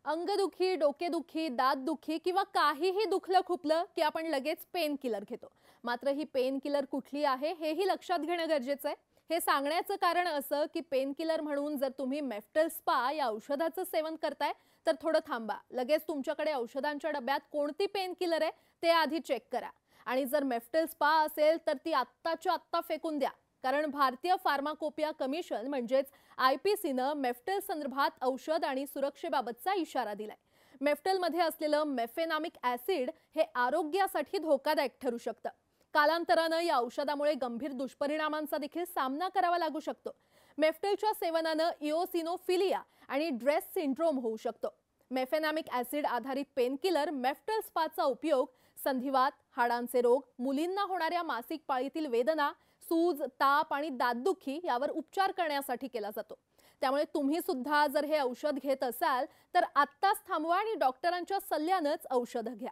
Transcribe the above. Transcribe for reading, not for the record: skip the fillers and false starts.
अंगदुखी, डोकेदुखी, दातदुखी किंवा काहीही दुखलं खुपलं की आपण लगेच पेन किलर घेतो. मात्र ही पेन किलर कुठली आहे हेही लक्षात घेणं गरजेचं आहे. हे सांगण्याचं कारण असं की पेन किलर म्हणून जर तुम्ही मेफ्टल स्पा या औषधाचं सेवन करताय तर थोडं थांबा. लगेच तुमच्याकडे औषधांच्या डब्यात कोणती पेन किलर आहे ते आधी चेक करा. आणि जर मेफ्टल स्पा असेल तर ती आत्ताच्या आत्ता फेकून द्या. कारण भारतीय फार्माकोपिया कमिशन म्हणजेच IPCनं मेफ्टल संदर्भात औषध आणि सुरक्षेबाबतचा इशारा दिलाय. मेफ्टलमध्ये असलेलं मेफेनामिक ॲसिड हे आरोग्यासाठी धोकादायक ठरू शकतं. कालांतरानं या औषधामुळे गंभीर दुष्परिणामांचा देखील सामना करावा लागू शकतो. मेफ्टलच्या सेवनानं इओसिनोफिलिया आणि ड्रेस सिंड्रोम होऊ शकतो. मेफेनामिक ॲसिड आधारित पेनकिलर मेफ्टल स्पाचा उपयोग संधिवात, हाडांचे रोग, मुलींना होणाऱ्या मासिक पाळीतील वेदना, सूज, ताप आणि दातदुखी यावर उपचार करण्यासाठी केला जातो. त्यामुळे तुम्ही सुद्धा जर हे औषध घेत असाल तर आत्ताच थांबवा आणि डॉक्टरांच्या सल्ल्यानंच औषध घ्या.